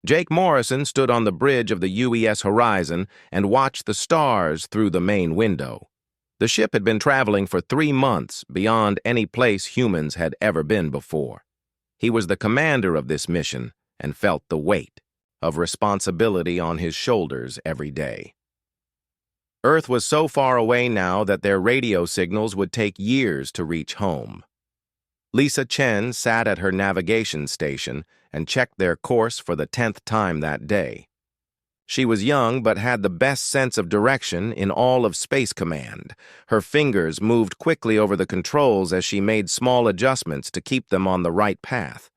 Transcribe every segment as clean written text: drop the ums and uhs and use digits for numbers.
Jake Morrison stood on the bridge of the UES Horizon and watched the stars through the main window. The ship had been traveling for 3 months beyond any place humans had ever been before. He was the commander of this mission and felt the weight of responsibility on his shoulders every day. Earth was so far away now that their radio signals would take years to reach home. Lisa Chen sat at her navigation station and checked their course for the 10th time that day. She was young but had the best sense of direction in all of Space Command. Her fingers moved quickly over the controls as she made small adjustments to keep them on the right path.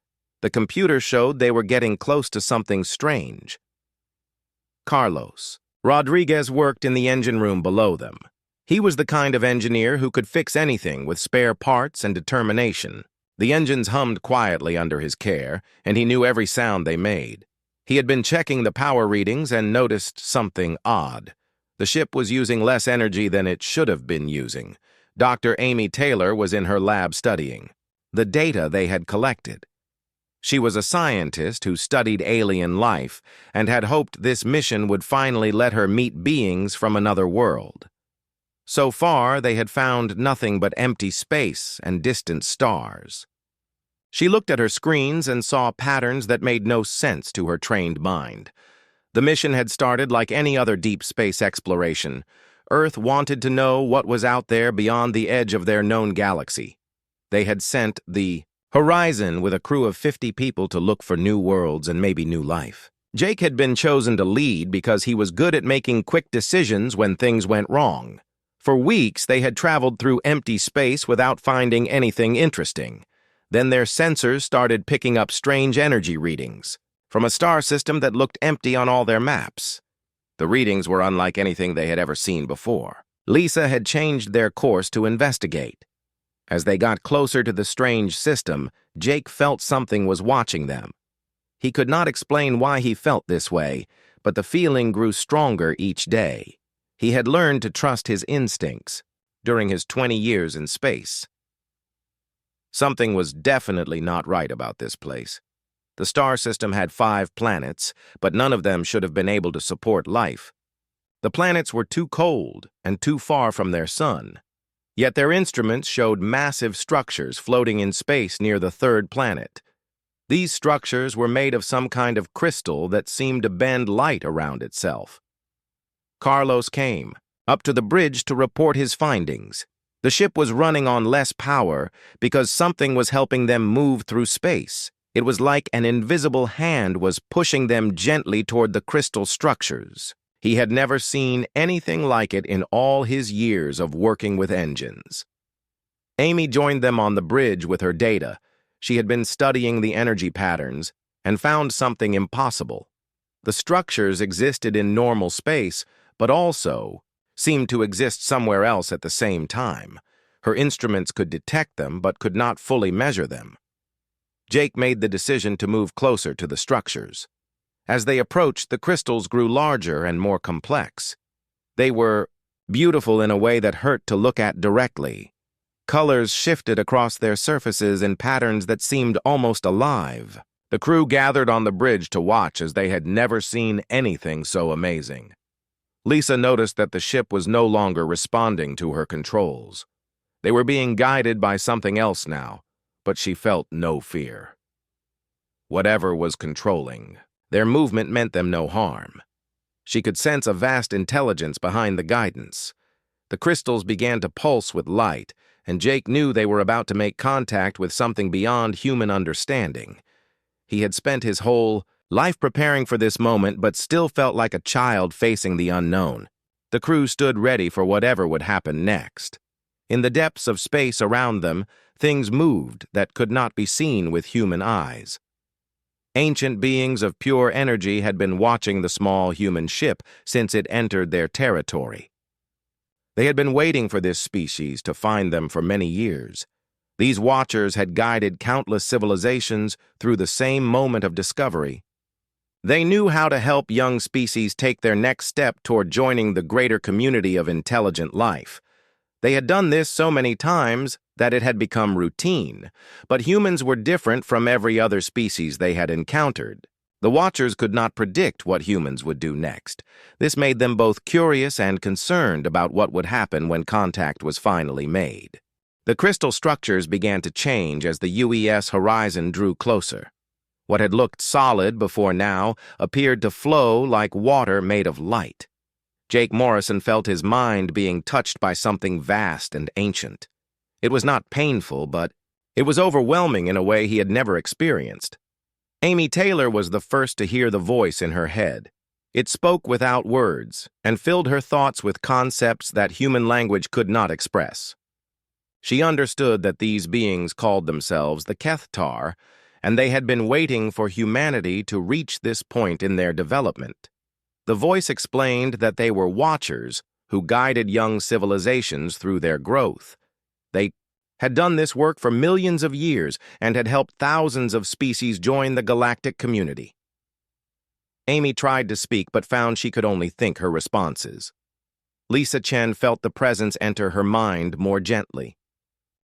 The computer showed they were getting close to something strange. Carlos Rodriguez worked in the engine room below them. He was the kind of engineer who could fix anything with spare parts and determination. The engines hummed quietly under his care, and he knew every sound they made. He had been checking the power readings and noticed something odd. The ship was using less energy than it should have been using. Dr. Amy Taylor was in her lab studying the data they had collected. She was a scientist who studied alien life and had hoped this mission would finally let her meet beings from another world. So far, they had found nothing but empty space and distant stars. She looked at her screens and saw patterns that made no sense to her trained mind. The mission had started like any other deep space exploration. Earth wanted to know what was out there beyond the edge of their known galaxy. They had sent the Horizon with a crew of 50 people to look for new worlds and maybe new life. Jake had been chosen to lead because he was good at making quick decisions when things went wrong. For weeks, they had traveled through empty space without finding anything interesting. Then their sensors started picking up strange energy readings from a star system that looked empty on all their maps. The readings were unlike anything they had ever seen before. Lisa had changed their course to investigate. As they got closer to the strange system, Jake felt something was watching them. He could not explain why he felt this way, but the feeling grew stronger each day. He had learned to trust his instincts during his 20 years in space. Something was definitely not right about this place. The star system had 5 planets, but none of them should have been able to support life. The planets were too cold and too far from their sun. Yet their instruments showed massive structures floating in space near the 3rd planet. These structures were made of some kind of crystal that seemed to bend light around itself. Carlos came up to the bridge to report his findings. The ship was running on less power because something was helping them move through space. It was like an invisible hand was pushing them gently toward the crystal structures. He had never seen anything like it in all his years of working with engines. Amy joined them on the bridge with her data. She had been studying the energy patterns and found something impossible. The structures existed in normal space, but also seemed to exist somewhere else at the same time. Her instruments could detect them, but could not fully measure them. Jake made the decision to move closer to the structures. As they approached, the crystals grew larger and more complex. They were beautiful in a way that hurt to look at directly. Colors shifted across their surfaces in patterns that seemed almost alive. The crew gathered on the bridge to watch as they had never seen anything so amazing. Lisa noticed that the ship was no longer responding to her controls. They were being guided by something else now, but she felt no fear. Whatever was controlling, their movement meant them no harm. She could sense a vast intelligence behind the guidance. The crystals began to pulse with light, and Jake knew they were about to make contact with something beyond human understanding. He had spent his whole life preparing for this moment, but still felt like a child facing the unknown. The crew stood ready for whatever would happen next. In the depths of space around them, things moved that could not be seen with human eyes. Ancient beings of pure energy had been watching the small human ship since it entered their territory. They had been waiting for this species to find them for many years. These watchers had guided countless civilizations through the same moment of discovery. They knew how to help young species take their next step toward joining the greater community of intelligent life. They had done this so many times that it had become routine, but humans were different from every other species they had encountered. The Watchers could not predict what humans would do next. This made them both curious and concerned about what would happen when contact was finally made. The crystal structures began to change as the UES horizon drew closer. What had looked solid before now appeared to flow like water made of light. Jake Morrison felt his mind being touched by something vast and ancient. It was not painful, but it was overwhelming in a way he had never experienced. Amy Taylor was the first to hear the voice in her head. It spoke without words and filled her thoughts with concepts that human language could not express. She understood that these beings called themselves the Kethtar, and they had been waiting for humanity to reach this point in their development. The voice explained that they were watchers who guided young civilizations through their growth. They had done this work for millions of years and had helped thousands of species join the galactic community. Amy tried to speak but found she could only think her responses. Lisa Chen felt the presence enter her mind more gently.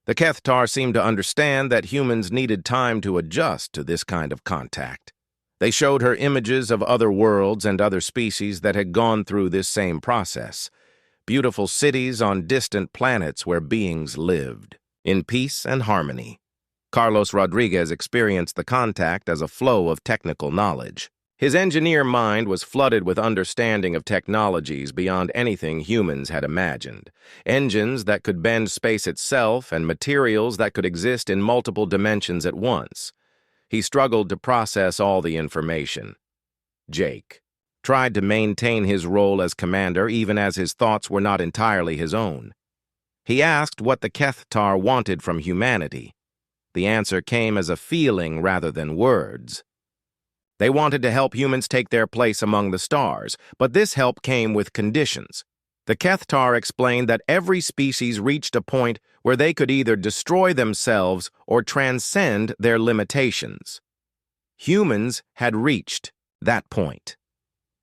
The Kethtar seemed to understand that humans needed time to adjust to this kind of contact. They showed her images of other worlds and other species that had gone through this same process. Beautiful cities on distant planets where beings lived, in peace and harmony. Carlos Rodriguez experienced the contact as a flow of technical knowledge. His engineer mind was flooded with understanding of technologies beyond anything humans had imagined. Engines that could bend space itself and materials that could exist in multiple dimensions at once. He struggled to process all the information. Jake tried to maintain his role as commander even as his thoughts were not entirely his own. He asked what the Kethtar wanted from humanity. The answer came as a feeling rather than words. They wanted to help humans take their place among the stars, but this help came with conditions. The Kethtar explained that every species reached a point where they could either destroy themselves or transcend their limitations. Humans had reached that point.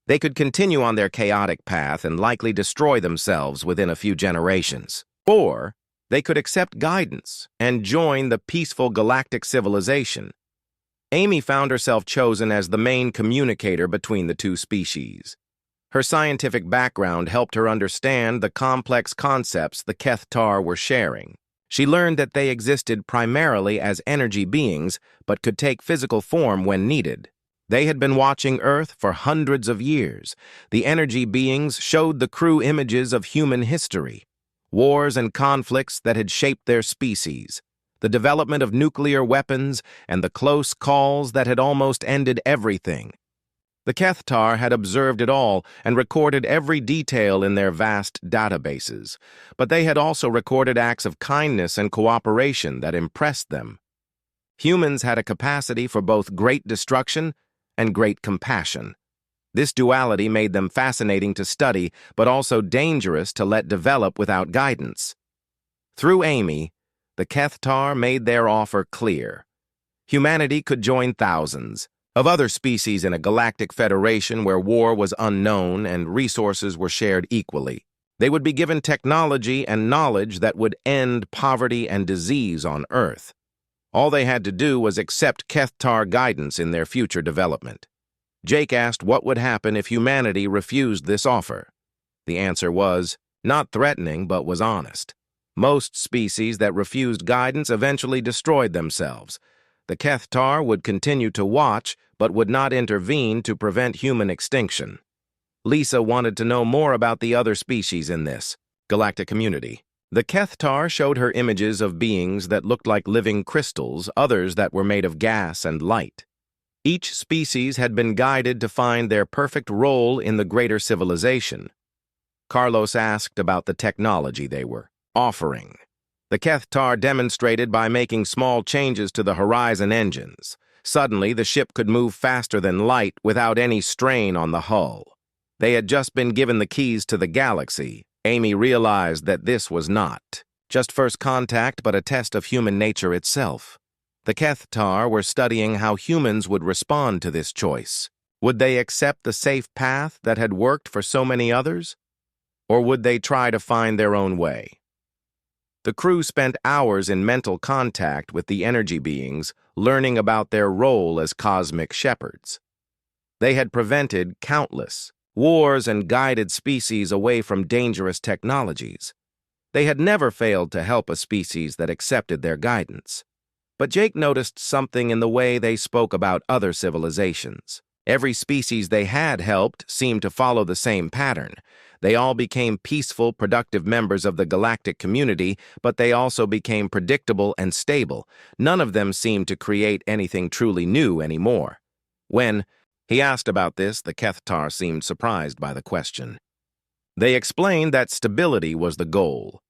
They could continue on their chaotic path and likely destroy themselves within a few generations. Or they could accept guidance and join the peaceful galactic civilization. Amy found herself chosen as the main communicator between the two species. Her scientific background helped her understand the complex concepts the Kethtar were sharing. She learned that they existed primarily as energy beings, but could take physical form when needed. They had been watching Earth for hundreds of years. The energy beings showed the crew images of human history, wars and conflicts that had shaped their species, the development of nuclear weapons, and the close calls that had almost ended everything. The Kethtar had observed it all and recorded every detail in their vast databases, but they had also recorded acts of kindness and cooperation that impressed them. Humans had a capacity for both great destruction and great compassion. This duality made them fascinating to study, but also dangerous to let develop without guidance. Through Amy, the Kethtar made their offer clear. Humanity could join thousands of other species in a galactic federation where war was unknown and resources were shared equally. They would be given technology and knowledge that would end poverty and disease on Earth. All they had to do was accept Kethtar guidance in their future development. Jake asked what would happen if humanity refused this offer. The answer was not threatening, but was honest. Most species that refused guidance eventually destroyed themselves. The Kethtar would continue to watch, but would not intervene to prevent human extinction. Lisa wanted to know more about the other species in this galactic community. The Kethtar showed her images of beings that looked like living crystals, others that were made of gas and light. Each species had been guided to find their perfect role in the greater civilization. Carlos asked about the technology they were offering. The Kethtar demonstrated by making small changes to the horizon engines. Suddenly, the ship could move faster than light without any strain on the hull. They had just been given the keys to the galaxy. Amy realized that this was not just first contact, but a test of human nature itself. The Kethtar were studying how humans would respond to this choice. Would they accept the safe path that had worked for so many others? Or would they try to find their own way? The crew spent hours in mental contact with the energy beings, learning about their role as cosmic shepherds. They had prevented countless wars and guided species away from dangerous technologies. They had never failed to help a species that accepted their guidance. But Jake noticed something in the way they spoke about other civilizations. Every species they had helped seemed to follow the same pattern. They all became peaceful, productive members of the galactic community, but they also became predictable and stable. None of them seemed to create anything truly new anymore. When he asked about this, the Kethtar seemed surprised by the question. They explained that stability was the goal.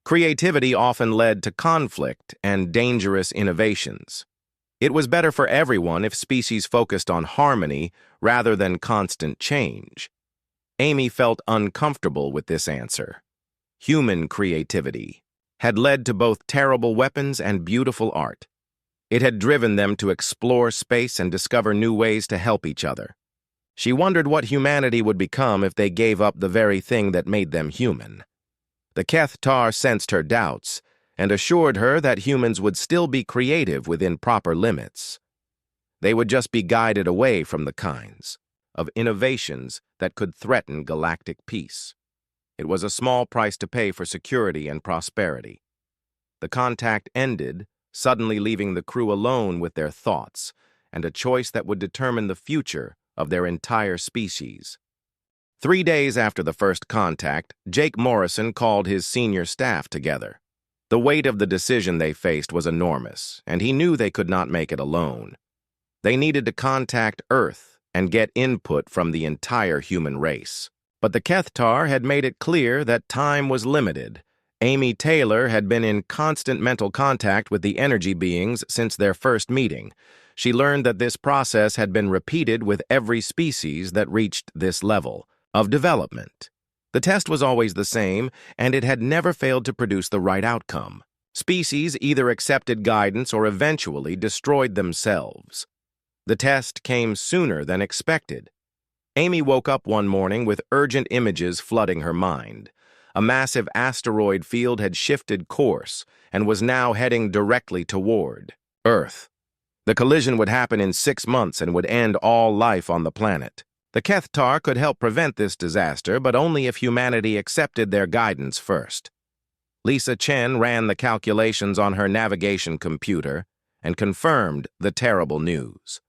Creativity often led to conflict and dangerous innovations. It was better for everyone if species focused on harmony rather than constant change. Amy felt uncomfortable with this answer. Human creativity had led to both terrible weapons and beautiful art. It had driven them to explore space and discover new ways to help each other. She wondered what humanity would become if they gave up the very thing that made them human. The Kethtar sensed her doubts and assured her that humans would still be creative within proper limits. They would just be guided away from the kinds of innovations that could threaten galactic peace. It was a small price to pay for security and prosperity. The contact ended, suddenly leaving the crew alone with their thoughts and a choice that would determine the future of their entire species. 3 days after the first contact, Jake Morrison called his senior staff together. The weight of the decision they faced was enormous, and he knew they could not make it alone. They needed to contact Earth and get input from the entire human race. But the Kethtar had made it clear that time was limited. Amy Taylor had been in constant mental contact with the energy beings since their first meeting. She learned that this process had been repeated with every species that reached this level of development. The test was always the same, and it had never failed to produce the right outcome. Species either accepted guidance or eventually destroyed themselves. The test came sooner than expected. Amy woke up one morning with urgent images flooding her mind. A massive asteroid field had shifted course and was now heading directly toward Earth. The collision would happen in 6 months and would end all life on the planet. The Kethtar could help prevent this disaster, but only if humanity accepted their guidance first. Lisa Chen ran the calculations on her navigation computer and confirmed the terrible news.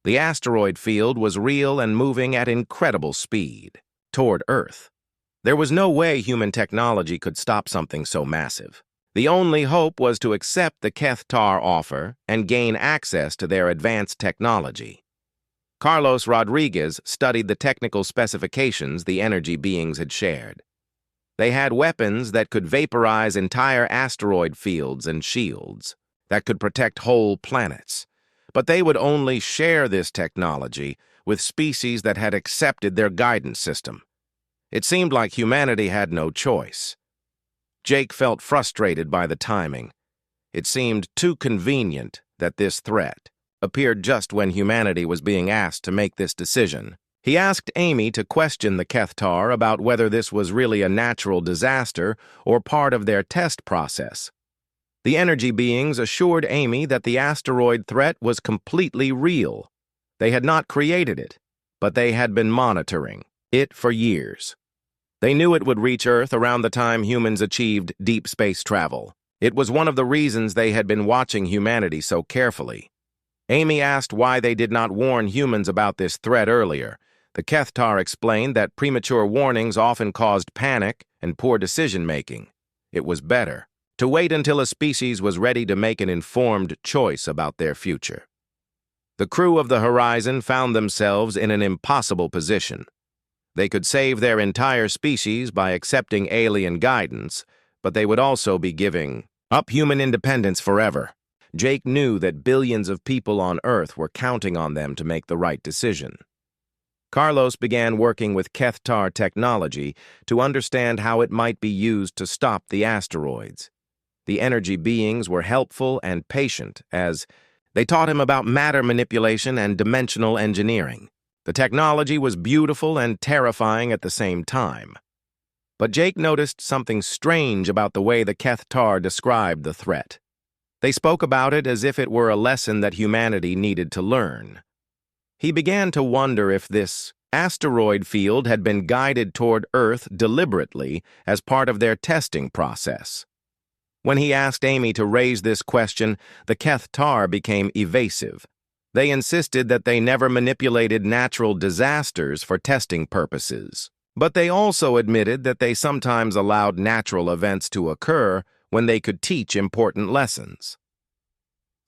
The asteroid field was real and moving at incredible speed toward Earth. There was no way human technology could stop something so massive. The only hope was to accept the Kethtar offer and gain access to their advanced technology. Carlos Rodriguez studied the technical specifications the energy beings had shared. They had weapons that could vaporize entire asteroid fields and shields, that could protect whole planets. But they would only share this technology with species that had accepted their guidance system. It seemed like humanity had no choice. Jake felt frustrated by the timing. It seemed too convenient that this threat appeared just when humanity was being asked to make this decision. He asked Amy to question the Kethtar about whether this was really a natural disaster or part of their test process. The energy beings assured Amy that the asteroid threat was completely real. They had not created it, but they had been monitoring it for years. They knew it would reach Earth around the time humans achieved deep space travel. It was one of the reasons they had been watching humanity so carefully. Amy asked why they did not warn humans about this threat earlier. The Kethtar explained that premature warnings often caused panic and poor decision-making. It was better to wait until a species was ready to make an informed choice about their future. The crew of the Horizon found themselves in an impossible position. They could save their entire species by accepting alien guidance, but they would also be giving up human independence forever. Jake knew that billions of people on Earth were counting on them to make the right decision. Carlos began working with Kethtar technology to understand how it might be used to stop the asteroids. The energy beings were helpful and patient as they taught him about matter manipulation and dimensional engineering. The technology was beautiful and terrifying at the same time. But Jake noticed something strange about the way the Kethtar described the threat. They spoke about it as if it were a lesson that humanity needed to learn. He began to wonder if this asteroid field had been guided toward Earth deliberately as part of their testing process. When he asked Amy to raise this question, the Keth-Tar became evasive. They insisted that they never manipulated natural disasters for testing purposes. But they also admitted that they sometimes allowed natural events to occur when they could teach important lessons.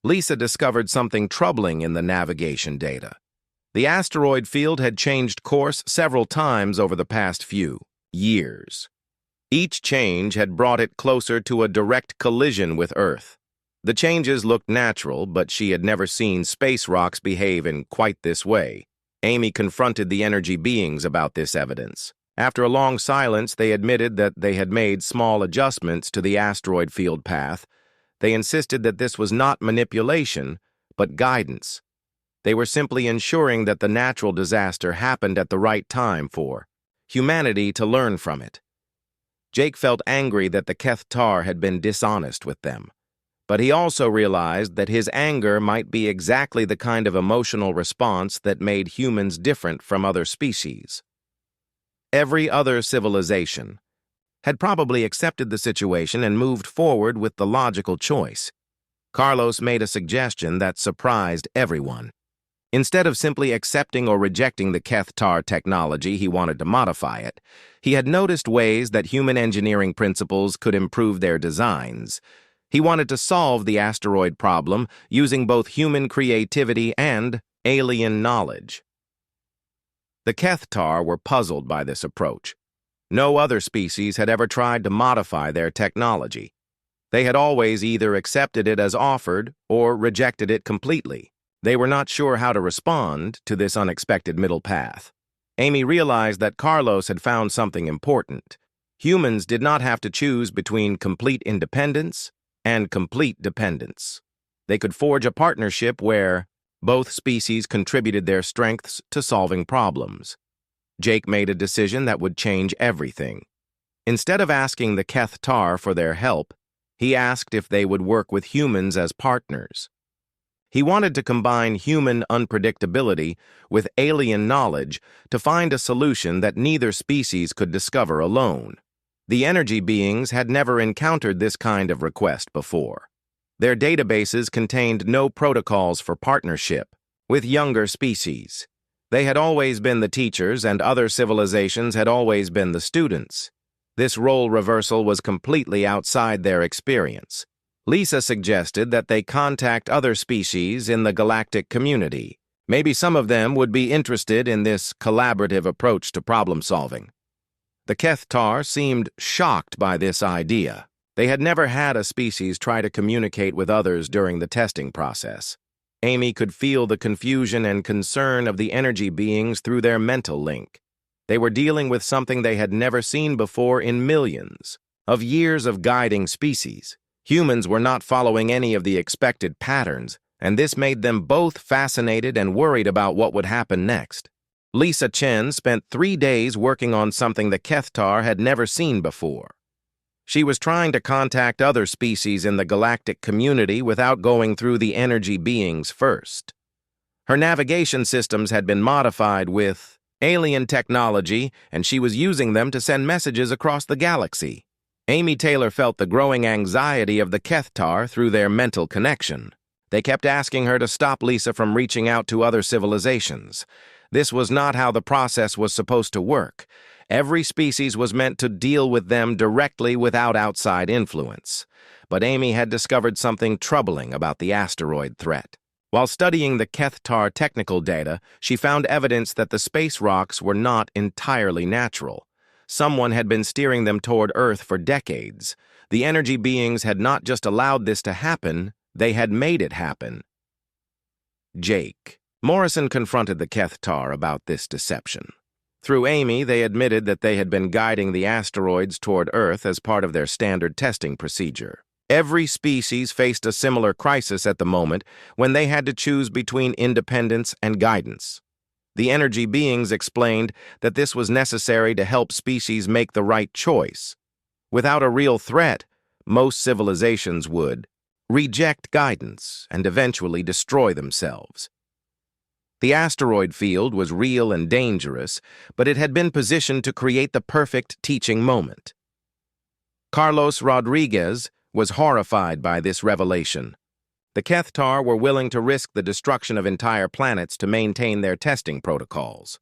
Lisa discovered something troubling in the navigation data. The asteroid field had changed course several times over the past few years. Each change had brought it closer to a direct collision with Earth. The changes looked natural, but she had never seen space rocks behave in quite this way. Amy confronted the energy beings about this evidence. After a long silence, they admitted that they had made small adjustments to the asteroid field path. They insisted that this was not manipulation, but guidance. They were simply ensuring that the natural disaster happened at the right time for humanity to learn from it. Jake felt angry that the Keth-Tar had been dishonest with them, but he also realized that his anger might be exactly the kind of emotional response that made humans different from other species. Every other civilization had probably accepted the situation and moved forward with the logical choice. Carlos made a suggestion that surprised everyone. Instead of simply accepting or rejecting the Keth-Tar technology, he wanted to modify it. He had noticed ways that human engineering principles could improve their designs. He wanted to solve the asteroid problem using both human creativity and alien knowledge. The Keth-Tar were puzzled by this approach. No other species had ever tried to modify their technology. They had always either accepted it as offered or rejected it completely. They were not sure how to respond to this unexpected middle path. Amy realized that Carlos had found something important. Humans did not have to choose between complete independence and complete dependence. They could forge a partnership where both species contributed their strengths to solving problems. Jake made a decision that would change everything. Instead of asking the Keth-Tar for their help, he asked if they would work with humans as partners. He wanted to combine human unpredictability with alien knowledge to find a solution that neither species could discover alone. The energy beings had never encountered this kind of request before. Their databases contained no protocols for partnership with younger species. They had always been the teachers, and other civilizations had always been the students. This role reversal was completely outside their experience. Lisa suggested that they contact other species in the galactic community. Maybe some of them would be interested in this collaborative approach to problem-solving. The Keth-Tar seemed shocked by this idea. They had never had a species try to communicate with others during the testing process. Amy could feel the confusion and concern of the energy beings through their mental link. They were dealing with something they had never seen before in millions of years of guiding species. Humans were not following any of the expected patterns, and this made them both fascinated and worried about what would happen next. Lisa Chen spent 3 days working on something the Keth-Tar had never seen before. She was trying to contact other species in the galactic community without going through the energy beings first. Her navigation systems had been modified with alien technology, and she was using them to send messages across the galaxy. Amy Taylor felt the growing anxiety of the Keth-Tar through their mental connection. They kept asking her to stop Lisa from reaching out to other civilizations. This was not how the process was supposed to work. Every species was meant to deal with them directly without outside influence. But Amy had discovered something troubling about the asteroid threat. While studying the Keth-Tar technical data, she found evidence that the space rocks were not entirely natural. Someone had been steering them toward Earth for decades. The energy beings had not just allowed this to happen, they had made it happen. Jake. Morrison confronted the Keth-Tar about this deception. Through Amy, they admitted that they had been guiding the asteroids toward Earth as part of their standard testing procedure. Every species faced a similar crisis at the moment when they had to choose between independence and guidance. The energy beings explained that this was necessary to help species make the right choice. Without a real threat, most civilizations would reject guidance and eventually destroy themselves. The asteroid field was real and dangerous, but it had been positioned to create the perfect teaching moment. Carlos Rodriguez was horrified by this revelation. The Kethtar were willing to risk the destruction of entire planets to maintain their testing protocols.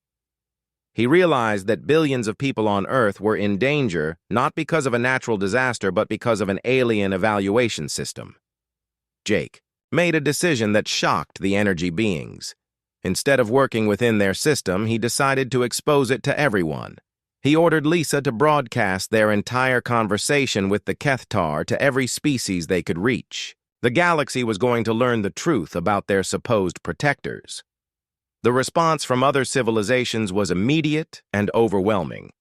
He realized that billions of people on Earth were in danger not because of a natural disaster but because of an alien evaluation system. Jake made a decision that shocked the energy beings. Instead of working within their system, he decided to expose it to everyone. He ordered Lisa to broadcast their entire conversation with the Kethtar to every species they could reach. The galaxy was going to learn the truth about their supposed protectors. The response from other civilizations was immediate and overwhelming.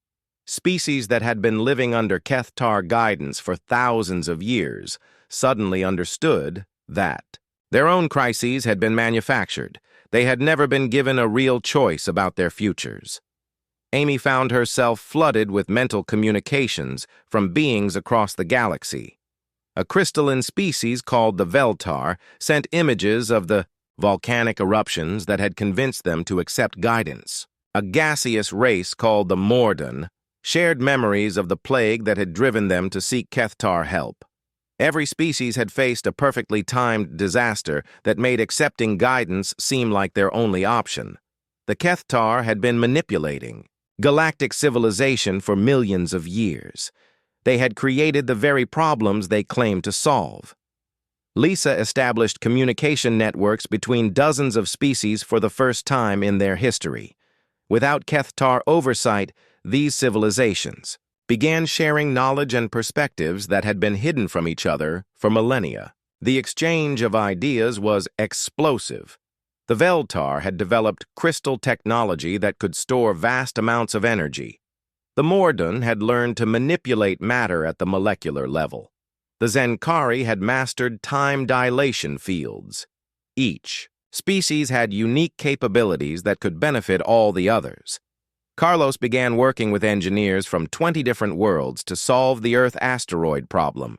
Species that had been living under Kethtar guidance for thousands of years suddenly understood that their own crises had been manufactured. They had never been given a real choice about their futures. Amy found herself flooded with mental communications from beings across the galaxy. A crystalline species called the Veltar sent images of the volcanic eruptions that had convinced them to accept guidance. A gaseous race called the Morden shared memories of the plague that had driven them to seek Kethtar help. Every species had faced a perfectly timed disaster that made accepting guidance seem like their only option. The Kethtar had been manipulating galactic civilization for millions of years. They had created the very problems they claimed to solve. Lisa established communication networks between dozens of species for the first time in their history. Without Kethtar oversight, these civilizations began sharing knowledge and perspectives that had been hidden from each other for millennia. The exchange of ideas was explosive. The Veltar had developed crystal technology that could store vast amounts of energy. The Morden had learned to manipulate matter at the molecular level. The Zenkari had mastered time dilation fields. Each species had unique capabilities that could benefit all the others. Carlos began working with engineers from 20 different worlds to solve the Earth asteroid problem.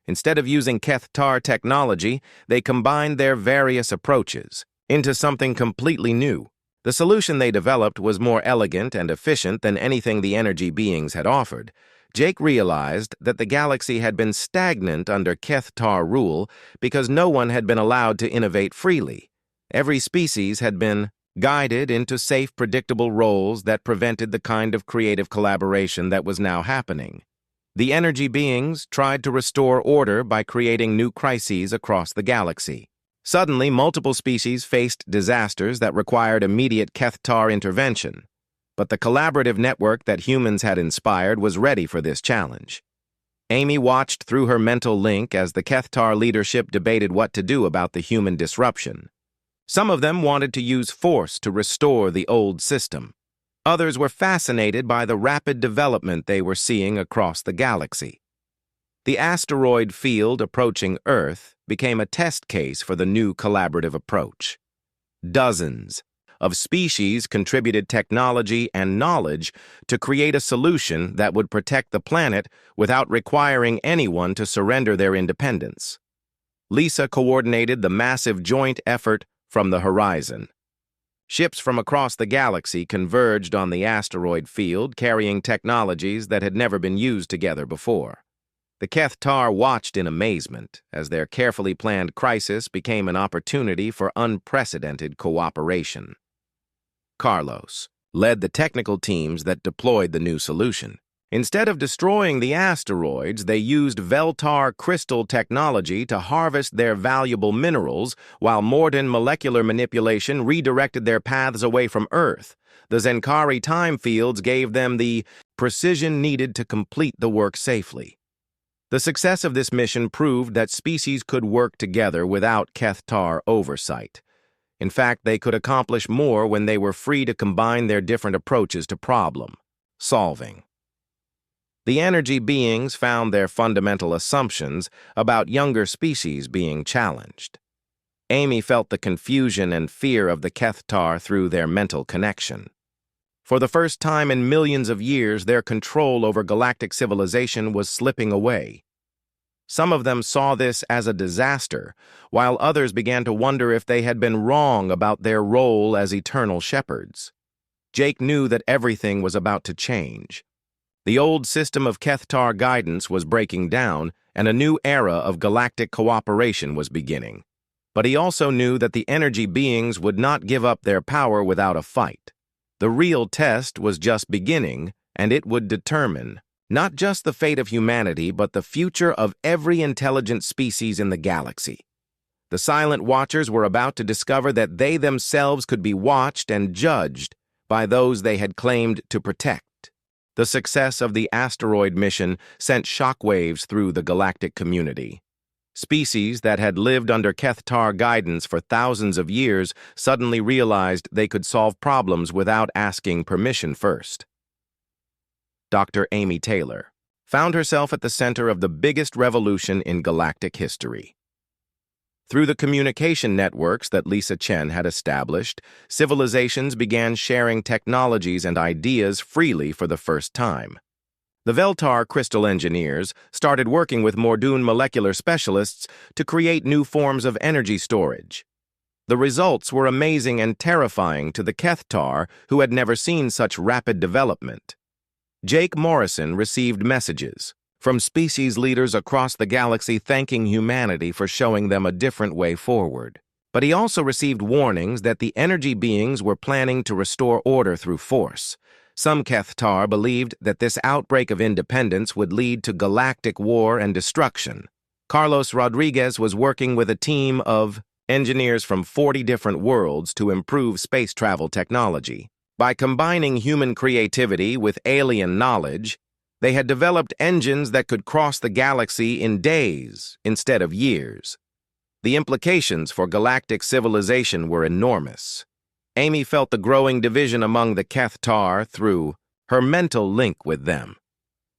Instead of using Kethtar technology, they combined their various approaches into something completely new. The solution they developed was more elegant and efficient than anything the energy beings had offered. Jake realized that the galaxy had been stagnant under Kethtar rule because no one had been allowed to innovate freely. Every species had been guided into safe, predictable roles that prevented the kind of creative collaboration that was now happening. The energy beings tried to restore order by creating new crises across the galaxy. Suddenly, multiple species faced disasters that required immediate Kethtar intervention. But the collaborative network that humans had inspired was ready for this challenge. Amy watched through her mental link as the Kethtar leadership debated what to do about the human disruption. Some of them wanted to use force to restore the old system. Others were fascinated by the rapid development they were seeing across the galaxy. The asteroid field approaching Earth became a test case for the new collaborative approach. Dozens of species contributed technology and knowledge to create a solution that would protect the planet without requiring anyone to surrender their independence. Lisa coordinated the massive joint effort from the horizon. Ships from across the galaxy converged on the asteroid field, carrying technologies that had never been used together before. The Kethtar watched in amazement as their carefully planned crisis became an opportunity for unprecedented cooperation. Carlos led the technical teams that deployed the new solution. Instead of destroying the asteroids, they used Veltar crystal technology to harvest their valuable minerals, while Morden molecular manipulation redirected their paths away from Earth. The Zenkari time fields gave them the precision needed to complete the work safely. The success of this mission proved that species could work together without Kethtar oversight. In fact, they could accomplish more when they were free to combine their different approaches to problem solving. The energy beings found their fundamental assumptions about younger species being challenged. Amy felt the confusion and fear of the Kethtar through their mental connection. For the first time in millions of years, their control over galactic civilization was slipping away. Some of them saw this as a disaster, while others began to wonder if they had been wrong about their role as eternal shepherds. Jake knew that everything was about to change. The old system of Kethtar guidance was breaking down, and a new era of galactic cooperation was beginning. But he also knew that the energy beings would not give up their power without a fight. The real test was just beginning, and it would determine not just the fate of humanity, but the future of every intelligent species in the galaxy. The Silent Watchers were about to discover that they themselves could be watched and judged by those they had claimed to protect. The success of the asteroid mission sent shockwaves through the galactic community. Species that had lived under Kethtar guidance for thousands of years suddenly realized they could solve problems without asking permission first. Dr. Amy Taylor found herself at the center of the biggest revolution in galactic history. Through the communication networks that Lisa Chen had established, civilizations began sharing technologies and ideas freely for the first time. The Veltar crystal engineers started working with Mordoon molecular specialists to create new forms of energy storage. The results were amazing and terrifying to the Kethtar, who had never seen such rapid development. Jake Morrison received messages from species leaders across the galaxy thanking humanity for showing them a different way forward. But he also received warnings that the energy beings were planning to restore order through force. Some Kethtar believed that this outbreak of independence would lead to galactic war and destruction. Carlos Rodriguez was working with a team of engineers from 40 different worlds to improve space travel technology. By combining human creativity with alien knowledge, they had developed engines that could cross the galaxy in days instead of years. The implications for galactic civilization were enormous. Amy felt the growing division among the Kethtar through her mental link with them.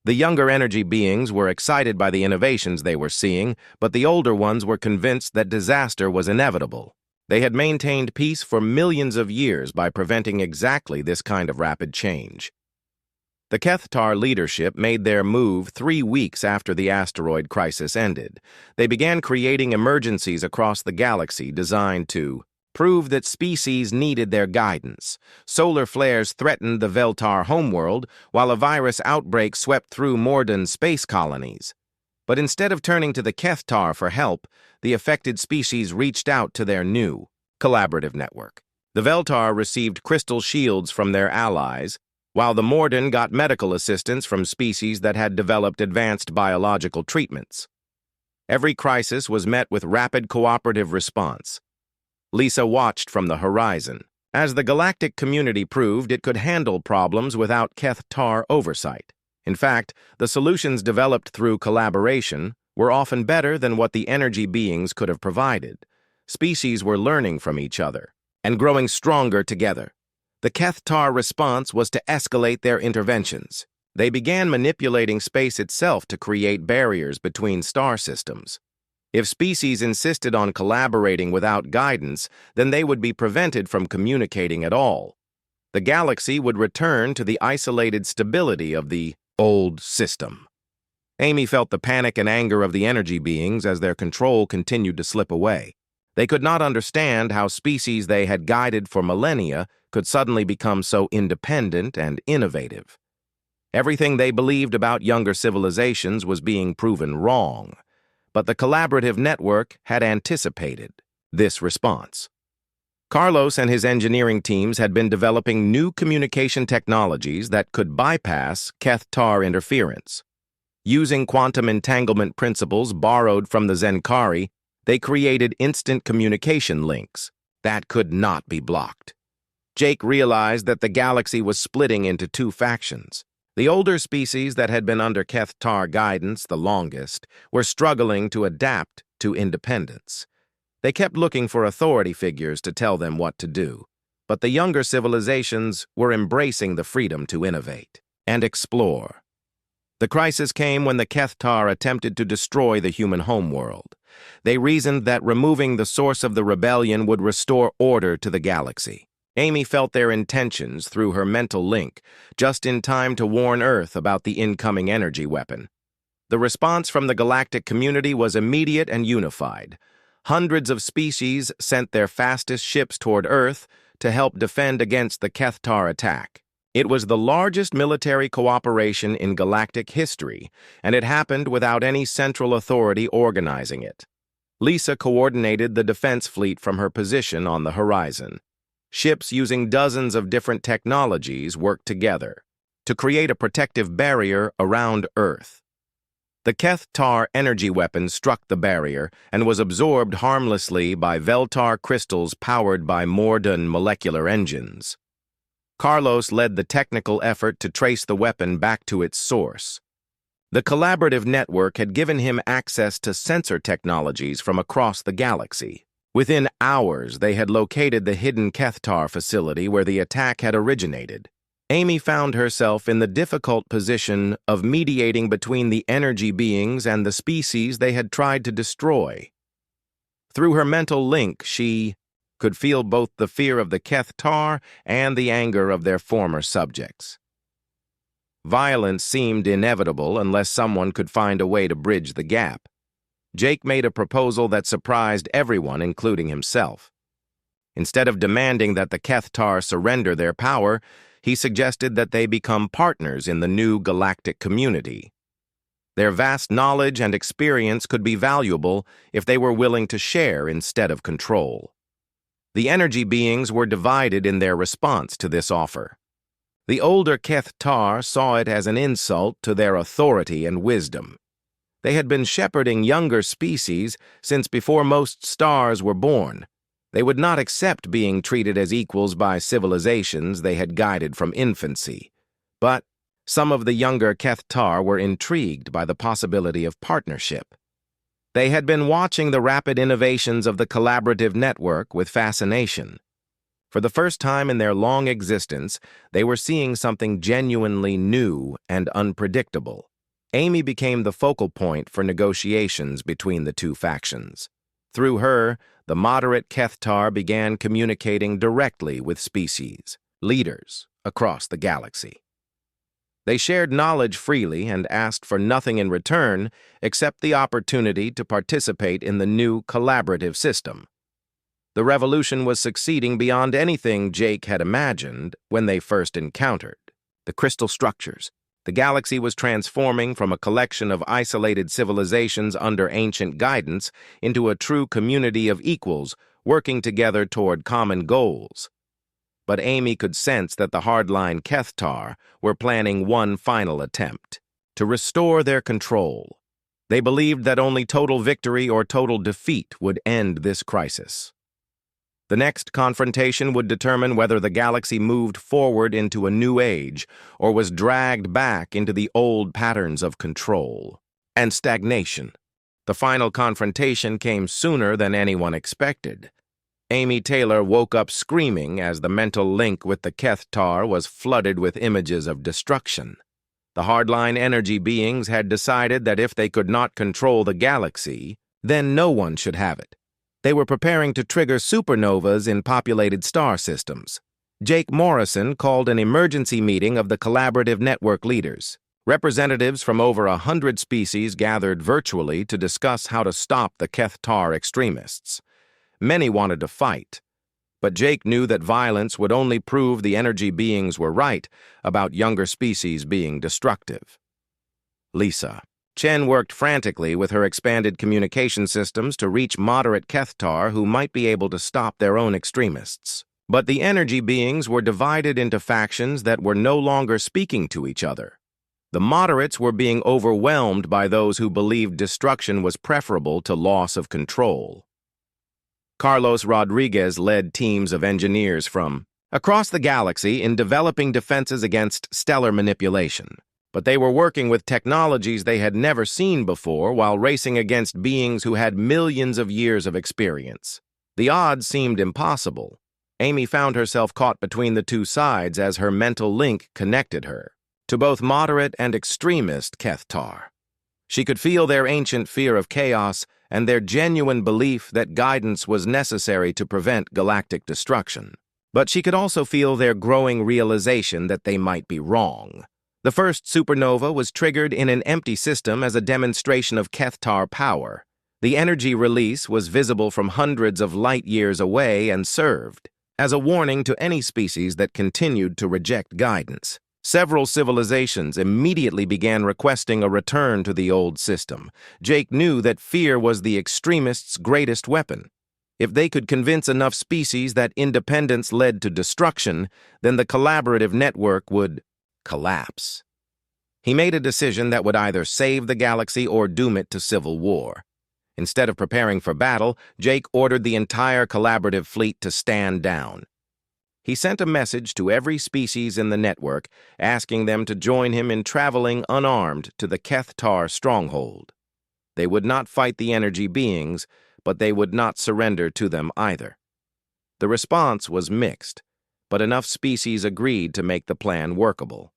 The younger energy beings were excited by the innovations they were seeing, but the older ones were convinced that disaster was inevitable. They had maintained peace for millions of years by preventing exactly this kind of rapid change. The Kethtar leadership made their move 3 weeks after the asteroid crisis ended. They began creating emergencies across the galaxy designed to prove that species needed their guidance. Solar flares threatened the Veltar homeworld, while a virus outbreak swept through Mordoon's space colonies. But instead of turning to the Kethtar for help, the affected species reached out to their new collaborative network. The Veltar received crystal shields from their allies, while the Mordoon got medical assistance from species that had developed advanced biological treatments. Every crisis was met with rapid cooperative response. Lisa watched from the horizon. As the galactic community proved, it could handle problems without Kethtar oversight. In fact, the solutions developed through collaboration were often better than what the energy beings could have provided. Species were learning from each other and growing stronger together. The Kethtar response was to escalate their interventions. They began manipulating space itself to create barriers between star systems. If species insisted on collaborating without guidance, then they would be prevented from communicating at all. The galaxy would return to the isolated stability of the old system. Amy felt the panic and anger of the energy beings as their control continued to slip away. They could not understand how species they had guided for millennia could suddenly become so independent and innovative. Everything they believed about younger civilizations was being proven wrong. But the collaborative network had anticipated this response. Carlos and his engineering teams had been developing new communication technologies that could bypass Kethtar interference. Using quantum entanglement principles borrowed from the Zenkari, they created instant communication links that could not be blocked. Jake realized that the galaxy was splitting into 2 factions. The older species that had been under Kethtar guidance the longest were struggling to adapt to independence. They kept looking for authority figures to tell them what to do, but the younger civilizations were embracing the freedom to innovate and explore. The crisis came when the Kethtar attempted to destroy the human homeworld. They reasoned that removing the source of the rebellion would restore order to the galaxy. Amy felt their intentions through her mental link, just in time to warn Earth about the incoming energy weapon. The response from the galactic community was immediate and unified. Hundreds of species sent their fastest ships toward Earth to help defend against the Kethtar attack. It was the largest military cooperation in galactic history, and it happened without any central authority organizing it. Lisa coordinated the defense fleet from her position on the horizon. Ships using dozens of different technologies worked together to create a protective barrier around Earth. The Kethtar energy weapon struck the barrier and was absorbed harmlessly by Veltar crystals powered by Mordan molecular engines. Carlos led the technical effort to trace the weapon back to its source. The collaborative network had given him access to sensor technologies from across the galaxy. Within hours, they had located the hidden Kethtar facility where the attack had originated. Amy found herself in the difficult position of mediating between the energy beings and the species they had tried to destroy. Through her mental link, she could feel both the fear of the Kethtar and the anger of their former subjects. Violence seemed inevitable unless someone could find a way to bridge the gap. Jake made a proposal that surprised everyone, including himself. Instead of demanding that the Kethtar surrender their power, he suggested that they become partners in the new galactic community. Their vast knowledge and experience could be valuable if they were willing to share instead of control. The energy beings were divided in their response to this offer. The older Kethtar saw it as an insult to their authority and wisdom. They had been shepherding younger species since before most stars were born. They would not accept being treated as equals by civilizations they had guided from infancy. But some of the younger Kethtar were intrigued by the possibility of partnership. They had been watching the rapid innovations of the collaborative network with fascination. For the first time in their long existence, they were seeing something genuinely new and unpredictable. Amy became the focal point for negotiations between the two factions. Through her, the moderate Kethtar began communicating directly with species, leaders, across the galaxy. They shared knowledge freely and asked for nothing in return except the opportunity to participate in the new collaborative system. The revolution was succeeding beyond anything Jake had imagined when they first encountered. The crystal structures. The galaxy was transforming from a collection of isolated civilizations under ancient guidance into a true community of equals working together toward common goals. But Amy could sense that the hardline Kethtar were planning one final attempt to restore their control. They believed that only total victory or total defeat would end this crisis. The next confrontation would determine whether the galaxy moved forward into a new age or was dragged back into the old patterns of control and stagnation. The final confrontation came sooner than anyone expected. Amy Taylor woke up screaming as the mental link with the Kethtar was flooded with images of destruction. The hardline energy beings had decided that if they could not control the galaxy, then no one should have it. They were preparing to trigger supernovas in populated star systems. Jake Morrison called an emergency meeting of the collaborative network leaders. Representatives from over 100 species gathered virtually to discuss how to stop the Kethtar extremists. Many wanted to fight, but Jake knew that violence would only prove the energy beings were right about younger species being destructive. Lisa. Chen worked frantically with her expanded communication systems to reach moderate Kethtar who might be able to stop their own extremists. But the energy beings were divided into factions that were no longer speaking to each other. The moderates were being overwhelmed by those who believed destruction was preferable to loss of control. Carlos Rodriguez led teams of engineers from across the galaxy in developing defenses against stellar manipulation. But they were working with technologies they had never seen before while racing against beings who had millions of years of experience. The odds seemed impossible. Amy found herself caught between the two sides as her mental link connected her to both moderate and extremist Kethtar. She could feel their ancient fear of chaos and their genuine belief that guidance was necessary to prevent galactic destruction. But she could also feel their growing realization that they might be wrong. The first supernova was triggered in an empty system as a demonstration of Kethtar power. The energy release was visible from hundreds of light years away and served as a warning to any species that continued to reject guidance. Several civilizations immediately began requesting a return to the old system. Jake knew that fear was the extremists' greatest weapon. If they could convince enough species that independence led to destruction, then the collaborative network would collapse. He made a decision that would either save the galaxy or doom it to civil war. Instead of preparing for battle, Jake ordered the entire collaborative fleet to stand down. He sent a message to every species in the network, asking them to join him in traveling unarmed to the Kethtar stronghold. They would not fight the energy beings, but they would not surrender to them either. The response was mixed, but enough species agreed to make the plan workable.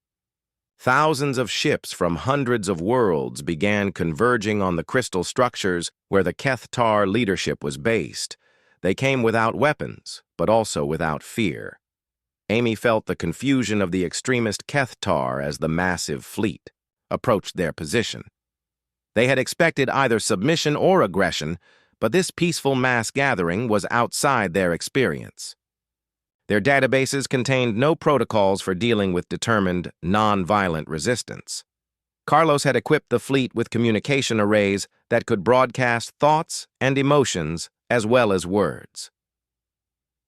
Thousands of ships from hundreds of worlds began converging on the crystal structures where the Kethtar leadership was based. They came without weapons, but also without fear. Amy felt the confusion of the extremist Kethtar as the massive fleet approached their position. They had expected either submission or aggression, but this peaceful mass gathering was outside their experience. Their databases contained no protocols for dealing with determined, non-violent resistance. Carlos had equipped the fleet with communication arrays that could broadcast thoughts and emotions as well as words.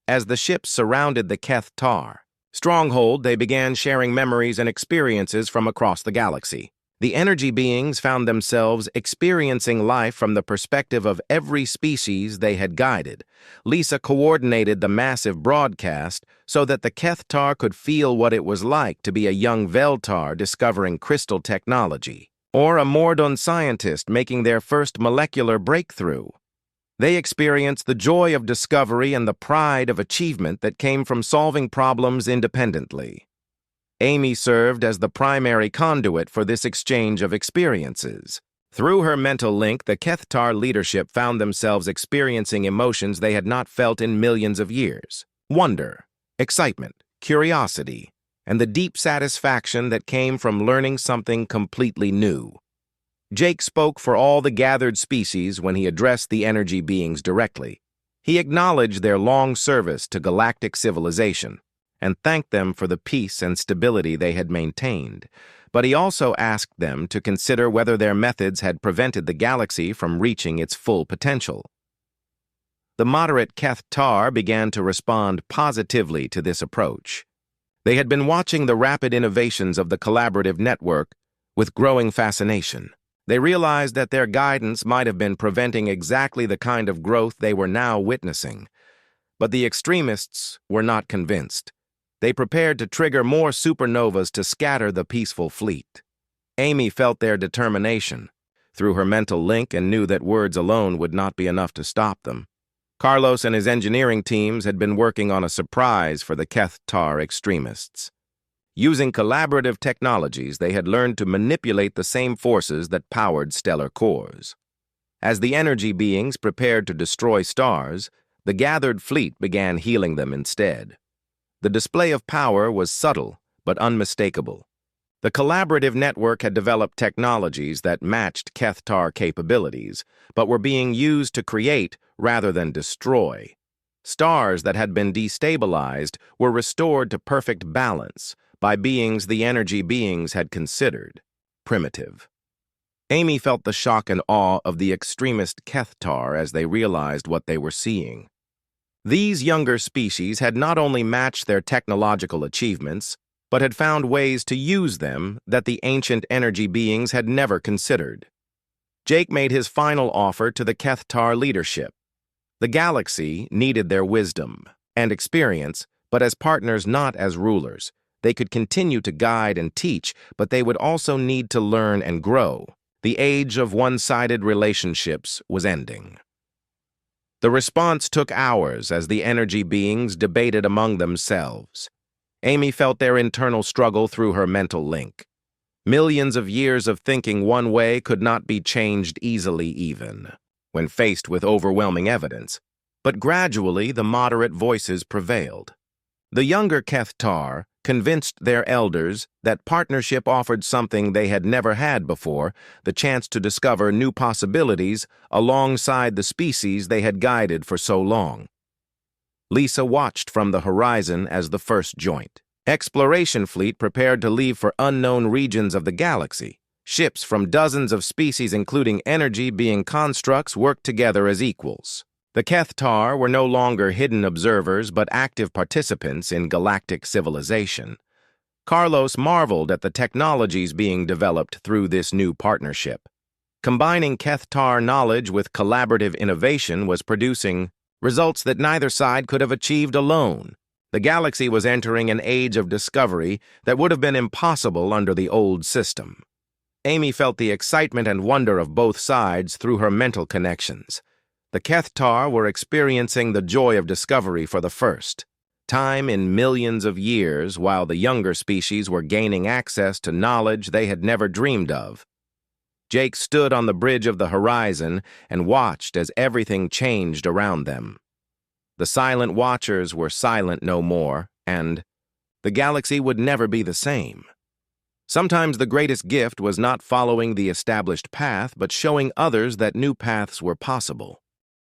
As the ships surrounded the Kethtar stronghold, they began sharing memories and experiences from across the galaxy. The energy beings found themselves experiencing life from the perspective of every species they had guided. Lisa coordinated the massive broadcast so that the Kethtar could feel what it was like to be a young Veltar discovering crystal technology, or a Mordon scientist making their first molecular breakthrough. They experienced the joy of discovery and the pride of achievement that came from solving problems independently. Amy served as the primary conduit for this exchange of experiences. Through her mental link, the Kethtar leadership found themselves experiencing emotions they had not felt in millions of years. Wonder, excitement, curiosity, and the deep satisfaction that came from learning something completely new. Jake spoke for all the gathered species when he addressed the energy beings directly. He acknowledged their long service to galactic civilization and thanked them for the peace and stability they had maintained, but he also asked them to consider whether their methods had prevented the galaxy from reaching its full potential. The moderate Kethtar began to respond positively to this approach. They had been watching the rapid innovations of the collaborative network with growing fascination. They realized that their guidance might have been preventing exactly the kind of growth they were now witnessing. But the extremists were not convinced. They prepared to trigger more supernovas to scatter the peaceful fleet. Amy felt their determination through her mental link and knew that words alone would not be enough to stop them. Carlos and his engineering teams had been working on a surprise for the Kethtar extremists. Using collaborative technologies, they had learned to manipulate the same forces that powered stellar cores. As the energy beings prepared to destroy stars, the gathered fleet began healing them instead. The display of power was subtle but unmistakable. The collaborative network had developed technologies that matched Kethtar capabilities, but were being used to create rather than destroy. Stars that had been destabilized were restored to perfect balance by beings the energy beings had considered primitive. Amy felt the shock and awe of the extremist Kethtar as they realized what they were seeing. These younger species had not only matched their technological achievements, but had found ways to use them that the ancient energy beings had never considered. Jake made his final offer to the Kethtar leadership. The galaxy needed their wisdom and experience, but as partners, not as rulers. They could continue to guide and teach, but they would also need to learn and grow. The age of one-sided relationships was ending. The response took hours as the energy beings debated among themselves. Amy felt their internal struggle through her mental link. Millions of years of thinking one way could not be changed easily even when faced with overwhelming evidence, but gradually the moderate voices prevailed. The younger Kethtar, convinced their elders that partnership offered something they had never had before, the chance to discover new possibilities alongside the species they had guided for so long. Lisa watched from the horizon as the first joint exploration fleet prepared to leave for unknown regions of the galaxy. Ships from dozens of species, including energy being constructs, worked together as equals. The Kethtar were no longer hidden observers but active participants in galactic civilization. Carlos marveled at the technologies being developed through this new partnership. Combining Kethtar knowledge with collaborative innovation was producing results that neither side could have achieved alone. The galaxy was entering an age of discovery that would have been impossible under the old system. Amy felt the excitement and wonder of both sides through her mental connections. The Kethtar were experiencing the joy of discovery for the first time in millions of years, while the younger species were gaining access to knowledge they had never dreamed of. Jake stood on the bridge of the horizon and watched as everything changed around them. The silent watchers were silent no more, and the galaxy would never be the same. Sometimes the greatest gift was not following the established path, but showing others that new paths were possible.